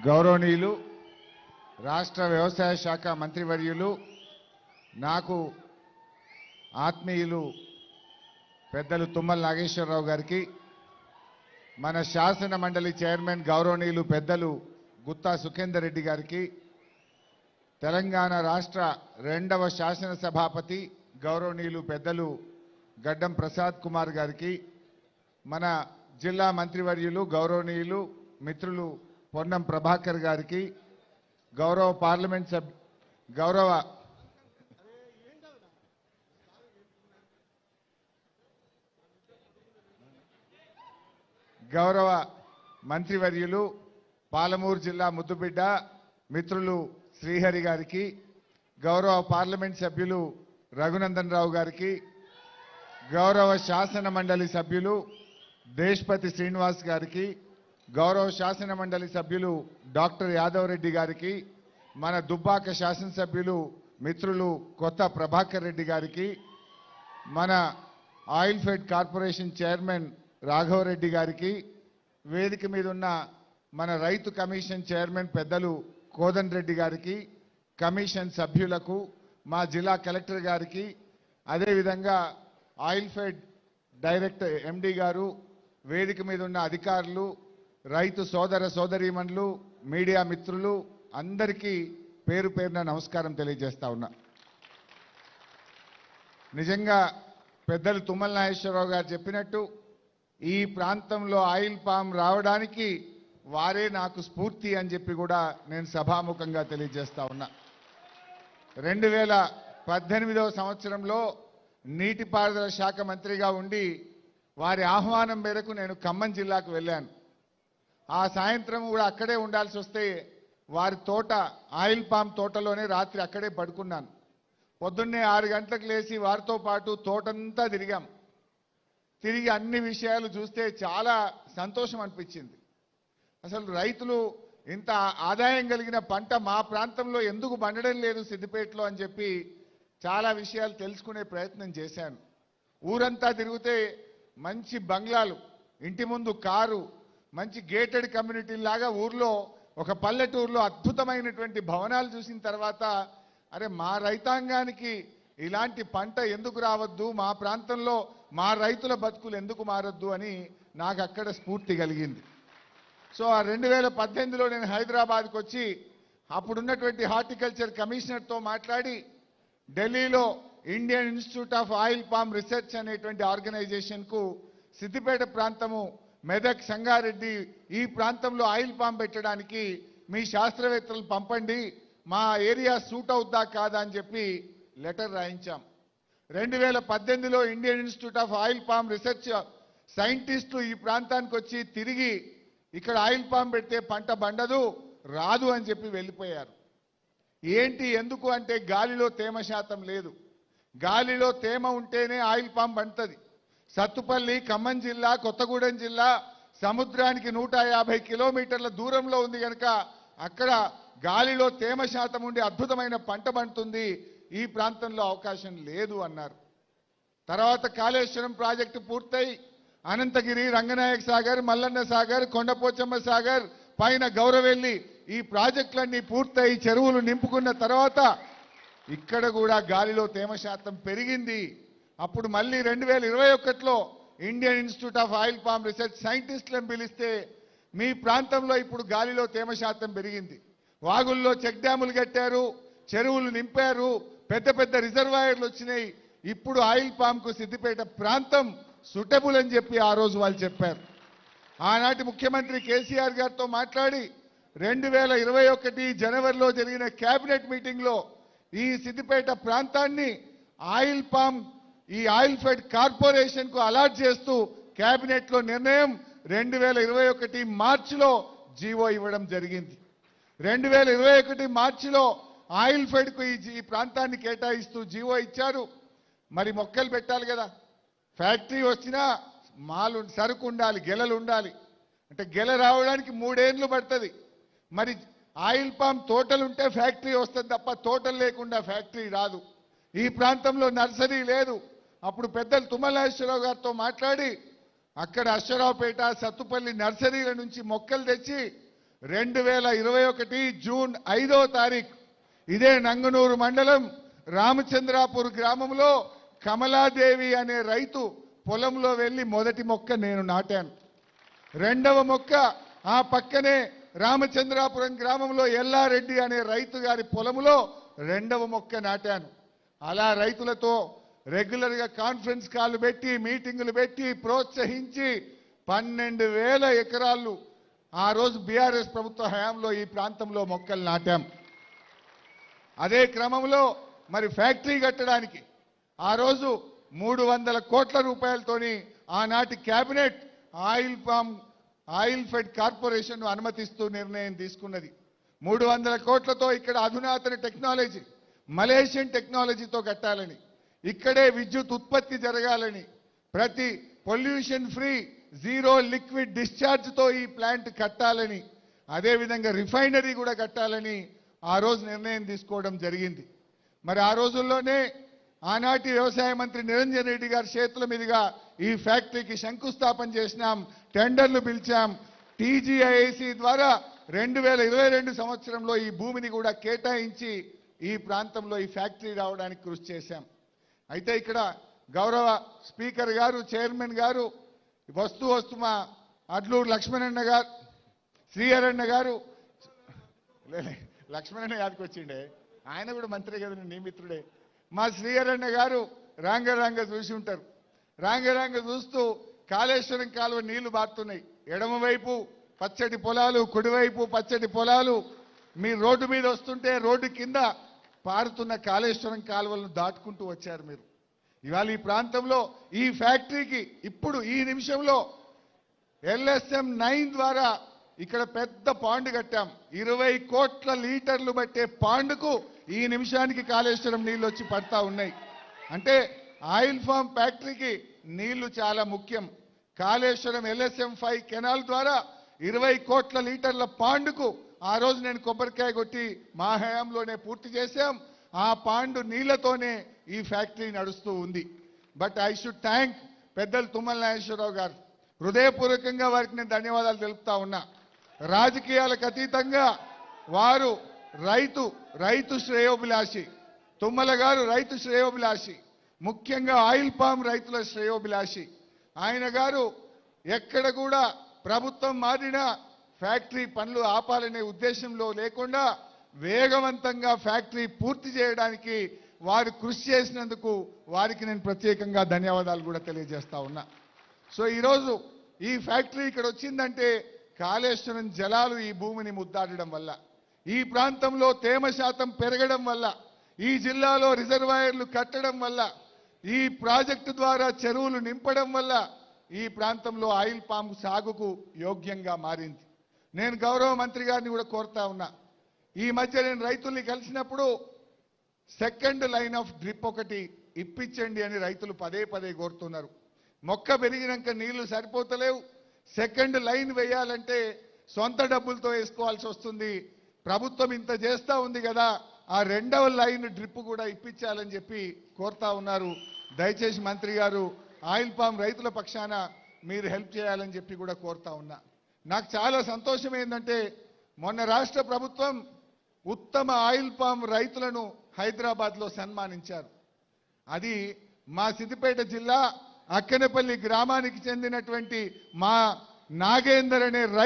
గౌరవనీయులు రాష్ట్ర వ్యవసాయ శాఖ మంత్రివర్యులు నాకు ఆత్మీయులు పెద్దలు తుమ్మల నాగేశ్వరరావు గారికి మన శాసన మండలి చైర్మన్ గౌరవనీయులు పెద్దలు గుత్తా సుఖేందర్ రెడ్డి గారికి తెలంగాణ రాష్ట్ర రెండవ శాసన సభాపతి గౌరవనీయులు పెద్దలు గడ్డం ప్రసాద్ కుమార్ గారికి మన జిల్లా మంత్రివర్యులు గౌరవనీయులు మిత్రులు పొన్నం ప్రభాకర్ గారికి గౌరవ పార్లమెంట్ గౌరవ మంత్రివర్యులు పాలమూరు జిల్లా ముద్దుబిడ్డ మిత్రులు శ్రీహరి గారికి గౌరవ పార్లమెంట్ సభ్యులు రఘునందన్ రావు గారికి గౌరవ శాసన మండలి సభ్యులు దేశ్పతి శ్రీనివాస్ గారికి గౌరవ శాసన మండలి సభ్యులు డాక్టర్ యాదవ్ రెడ్డి గారికి మన దుబ్బాక శాసనసభ్యులు మిత్రులు కొత్త ప్రభాకర్ రెడ్డి గారికి మన oil fed corporation chairman Raghavareddy గారికి వేదిక మీద ఉన్న మన రైతు కమిషన్ చైర్మన్ పెద్దలు కోదండ్ రెడ్డి గారికి కమిషన్ సభ్యులకు మా జిల్లా కలెక్టర్ గారికి అదేవిధంగా ఆయిల్ ఫెడ్ డైరెక్టర్ ఎండి గారు వేదిక మీద ఉన్న అధికారులు రైతు సోదర సోదరీమణులు మీడియా మిత్రులు అందరికీ పేరు పేరున నమస్కారం తెలియజేస్తా ఉన్నా. నిజంగా పెద్దలు తుమ్మల నాగేశ్వరరావు గారు చెప్పినట్టు ఈ ప్రాంతంలో ఆయిల్ పామ్ రావడానికి వారే నాకు స్ఫూర్తి అని చెప్పి కూడా నేను సభాముఖంగా తెలియజేస్తా ఉన్నా. 2018వ సంవత్సరంలో నీటిపారుదల శాఖ మంత్రిగా ఉండి వారి ఆహ్వానం మేరకు నేను ఖమ్మం జిల్లాకు వెళ్ళాను. ఆ సాయంత్రం కూడా అక్కడే ఉండాల్సి వస్తే వారి తోట ఆయిల్ పామ్ తోటలోనే రాత్రి అక్కడే పడుకున్నాను. పొద్దున్నే 6 గంటలకు లేచి వారితో పాటు తోటంతా తిరిగాం. తిరిగి అన్ని విషయాలు చూస్తే చాలా సంతోషం అనిపించింది. అసలు రైతులు ఇంత ఆదాయం కలిగిన పంట మా ప్రాంతంలో ఎందుకు పండడం లేదు సిద్దిపేటలో అని చెప్పి చాలా విషయాలు తెలుసుకునే ప్రయత్నం చేశాను. ఊరంతా తిరిగితే మంచి బంగ్లాలు, ఇంటి ముందు కారు, మంచి గేటెడ్ కమ్యూనిటీ లాగా ఊర్లో ఒక పల్లెటూరులో అద్భుతమైనటువంటి భవనాలు చూసిన తర్వాత అరే మా రైతాంగానికి ఇలాంటి పంట ఎందుకు రావద్దు, మా ప్రాంతంలో మా రైతుల బతుకులు ఎందుకు మారద్దు అని నాకు అక్కడ స్ఫూర్తి కలిగింది. సో ఆ 2018లో నేను హైదరాబాద్కి వచ్చి అప్పుడున్నటువంటి హార్టికల్చర్ కమిషనర్తో మాట్లాడి ఢిల్లీలో Indian institute of oil palm research అనేటువంటి ఆర్గనైజేషన్కు సిద్దిపేట ప్రాంతము మెదక్ సంగారెడ్డి ఈ ప్రాంతంలో ఆయిల్ పామ్ పెట్టడానికి మీ శాస్త్రవేత్తలు పంపండి, మా ఏరియా సూట్ అవుద్దా కాదా అని చెప్పి లెటర్ రాయించాం. 2018లో Indian institute of oil palm research సైంటిస్టులు ఈ ప్రాంతానికి వచ్చి తిరిగి ఇక్కడ ఆయిల్ పామ్ పెడితే పంట బండదు రాదు అని చెప్పి వెళ్ళిపోయారు. ఏంటి ఎందుకు అంటే గాలిలో తేమ శాతం లేదు. గాలిలో తేమ ఉంటేనే ఆయిల్ పామ్ పండుతుంది. సత్తుపల్లి ఖమ్మం జిల్లా కొత్తగూడెం జిల్లా సముద్రానికి 150 కిలోమీటర్ల దూరంలో ఉంది కనుక అక్కడ గాలిలో తేమ శాతం ఉండి అద్భుతమైన పంట పండుతుంది, ఈ ప్రాంతంలో అవకాశం లేదు అన్నారు. తర్వాత కాళేశ్వరం ప్రాజెక్టు పూర్తయి అనంతగిరి, రంగనాయక సాగర్, మల్లన్న సాగర్, కొండపోచమ్మ సాగర్ పైన గౌరవెల్లి ఈ ప్రాజెక్టులన్నీ పూర్తయి చెరువులు నింపుకున్న తర్వాత ఇక్కడ కూడా గాలిలో తేమ శాతం పెరిగింది. అప్పుడు మళ్ళీ 2021లో Indian institute of oil palm research సైంటిస్టులను పిలిస్తే మీ ప్రాంతంలో ఇప్పుడు గాలిలో తేమ శాతం పెరిగింది, వాగుల్లో చెక్ డ్యాములు కట్టారు, చెరువులు నింపారు, పెద్ద పెద్ద రిజర్వాయర్లు వచ్చినాయి, ఇప్పుడు ఆయిల్ పామ్కు సిద్దిపేట ప్రాంతం సూటబుల్ అని చెప్పి ఆ రోజు వాళ్ళు చెప్పారు. ఆనాటి ముఖ్యమంత్రి కేసీఆర్ గారితో మాట్లాడి 2021 జనవరిలో జరిగిన కేబినెట్ మీటింగ్లో ఈ సిద్దిపేట ప్రాంతాన్ని ఆయిల్ పామ్ ఈ ఆయిల్ ఫెడ్ కార్పొరేషన్ కు అలాట్ చేస్తూ కేబినెట్లో నిర్ణయం 2021 మార్చిలో జీవో ఇవ్వడం జరిగింది. 2021 మార్చిలో ఆయిల్ ఫెడ్ కు ఈ ప్రాంతాన్ని కేటాయిస్తూ జీవో ఇచ్చారు. మరి మొక్కలు పెట్టాలి కదా, ఫ్యాక్టరీ వచ్చినా మాలు సరుకు ఉండాలి, గెలలు ఉండాలి. అంటే గెల రావడానికి 3 ఏళ్ళు పడుతుంది. మరి ఆయిల్ పామ్ తోటలుంటే ఫ్యాక్టరీ వస్తుంది తప్ప తోటలు లేకుండా ఫ్యాక్టరీ రాదు. ఈ ప్రాంతంలో నర్సరీ లేదు. అప్పుడు పెద్దలు తుమ్మల నాగేశ్వరరావు గారితో మాట్లాడి అక్కడ అశ్వరావుపేట, సత్తుపల్లి నర్సరీల నుంచి మొక్కలు తెచ్చి 2021 జూన్ 5వ తారీఖు ఇదే నంగనూరు మండలం రామచంద్రాపూర్ గ్రామంలో కమలాదేవి అనే రైతు పొలంలో వెళ్లి మొదటి మొక్క నేను నాటాను. రెండవ మొక్క ఆ పక్కనే రామచంద్రాపురం గ్రామంలో ఎల్లారెడ్డి అనే రైతు గారి పొలంలో రెండవ మొక్క నాటాను. అలా రైతులతో రెగ్యులర్గా కాన్ఫరెన్స్ కాల్ పెట్టి మీటింగులు పెట్టి ప్రోత్సహించి 12,000 ఎకరాలు ఆ రోజు బీఆర్ఎస్ ప్రభుత్వ హయాంలో ఈ ప్రాంతంలో మొక్కలు నాటాం. అదే క్రమంలో మరి ఫ్యాక్టరీ కట్టడానికి ఆ రోజు 300 కోట్ల రూపాయలతోని ఆనాటి కేబినెట్ ఆయిల్ ఫెడ్ కార్పొరేషన్ అనుమతిస్తూ నిర్ణయం తీసుకున్నది. 300 కోట్లతో ఇక్కడ అధునాతన టెక్నాలజీ మలేషియన్ టెక్నాలజీతో కట్టాలని, ఇక్కడే విద్యుత్ ఉత్పత్తి జరగాలని, ప్రతి pollution free zero liquid discharge తో ఈ ప్లాంట్ కట్టాలని, అదేవిధంగా రిఫైనరీ కూడా కట్టాలని ఆ రోజు నిర్ణయం తీసుకోవడం జరిగింది. మరి ఆ రోజుల్లోనే ఆనాటి వ్యవసాయ మంత్రి నిరంజన్ రెడ్డి గారి చేతుల మీదుగా ఈ ఫ్యాక్టరీకి శంకుస్థాపన చేసినాం, టెండర్లు పిలిచాం. టీజీఐఐసి ద్వారా 2022 సంవత్సరంలో ఈ భూమిని కూడా కేటాయించి ఈ ప్రాంతంలో ఈ ఫ్యాక్టరీ రావడానికి కృషి చేశాం. అయితే ఇక్కడ గౌరవ స్పీకర్ గారు, చైర్మన్ గారు వస్తూ మా అడ్లూరు లక్ష్మణన్న గారు, శ్రీహరన్న గారు, లక్ష్మణన్న గారికి వచ్చిండే, ఆయన కూడా మంత్రి కదా, నీ మిత్రుడే. మా శ్రీహరన్న గారు రాంగ చూసి ఉంటారు. రాంగ చూస్తూ కాళేశ్వరం కాలువ నీళ్లు బారుతున్నాయి. ఎడమవైపు పచ్చటి పొలాలు, కుడివైపు పచ్చటి పొలాలు. మీ రోడ్డు మీద వస్తుంటే రోడ్డు కింద పారుతున్న కాళేశ్వరం కాలువలను దాటుకుంటూ వచ్చారు మీరు. ఇవాళ ఈ ప్రాంతంలో ఈ ఫ్యాక్టరీకి ఇప్పుడు ఈ నిమిషంలో LSM 9 ద్వారా ఇక్కడ పెద్ద పాండ్ కట్టాం. 20 కోట్ల లీటర్లు పట్టే పాండుకు ఈ నిమిషానికి కాళేశ్వరం నీళ్లు వచ్చి పడతా ఉన్నాయి. అంటే ఆయిల్ ఫామ్ ఫ్యాక్టరీకి నీళ్లు చాలా ముఖ్యం. కాళేశ్వరం LSM 5 కెనాల్ ద్వారా 20 కోట్ల లీటర్ల పాండుకు ఆ రోజు నేను కొబ్బరికాయ కొట్టి మా హయాంలోనే పూర్తి చేశాం. ఆ పాండు నీళ్లతోనే ఈ ఫ్యాక్టరీ నడుస్తూ ఉంది. బట్ ఐ షుడ్ థ్యాంక్ పెద్దలు తుమ్మల నాగేశ్వరరావు గారు. హృదయపూర్వకంగా వారికి నేను ధన్యవాదాలు తెలుపుతా ఉన్నా. రాజకీయాలకు అతీతంగా వారు రైతు శ్రేయోభిలాషి. తుమ్మల గారు రైతు శ్రేయోభిలాషి, ముఖ్యంగా ఆయిల్ పామ్ రైతుల శ్రేయోభిలాషి. ఆయన గారు ఎక్కడ కూడా ప్రభుత్వం మారినా ఫ్యాక్టరీ పనులు ఆపాలనే ఉద్దేశంలో లేకుండా వేగవంతంగా ఫ్యాక్టరీ పూర్తి చేయడానికి వారు కృషి చేసినందుకు వారికి నేను ప్రత్యేకంగా ధన్యవాదాలు కూడా తెలియజేస్తా ఉన్నా. సో ఈరోజు ఈ ఫ్యాక్టరీ ఇక్కడ వచ్చిందంటే కాళేశ్వరం జలాలు ఈ భూమిని ముద్దాడడం వల్ల, ఈ ప్రాంతంలో తేమ శాతం పెరగడం వల్ల, ఈ జిల్లాలో రిజర్వాయర్లు కట్టడం వల్ల, ఈ ప్రాజెక్టు ద్వారా చెరువులు నింపడం వల్ల ఈ ప్రాంతంలో ఆయిల్ పామ్ సాగుకు యోగ్యంగా మారింది. నేను గౌరవ మంత్రి గారిని కూడా కోరుతా ఉన్నా, ఈ మధ్య నేను రైతుల్ని కలిసినప్పుడు సెకండ్ లైన్ ఆఫ్ డ్రిప్ ఒకటి ఇప్పించండి అని రైతులు పదే కోరుతున్నారు. మొక్క పెరిగినాక నీళ్లు సరిపోతలేవు, సెకండ్ లైన్ వేయాలంటే సొంత డబ్బులతో వేసుకోవాల్సి వస్తుంది. ప్రభుత్వం ఇంత చేస్తా ఉంది కదా, ఆ రెండవ లైన్ డ్రిప్ కూడా ఇప్పించాలని చెప్పి కోరుతా ఉన్నారు. దయచేసి మంత్రి గారు ఆయిల్ పామ్ రైతుల పక్షాన మీరు హెల్ప్ చేయాలని చెప్పి కూడా కోరుతా ఉన్నా. నాకు చాలా సంతోషం ఏంటంటే మొన్న రాష్ట్ర ప్రభుత్వం ఉత్తమ ఆయిల్ పామ్ రైతులను హైదరాబాద్లో సన్మానించారు. అది మా సిద్దిపేట జిల్లా అక్కనపల్లి గ్రామానికి చెందినటువంటి మా నాగేందర్ అనే రైతు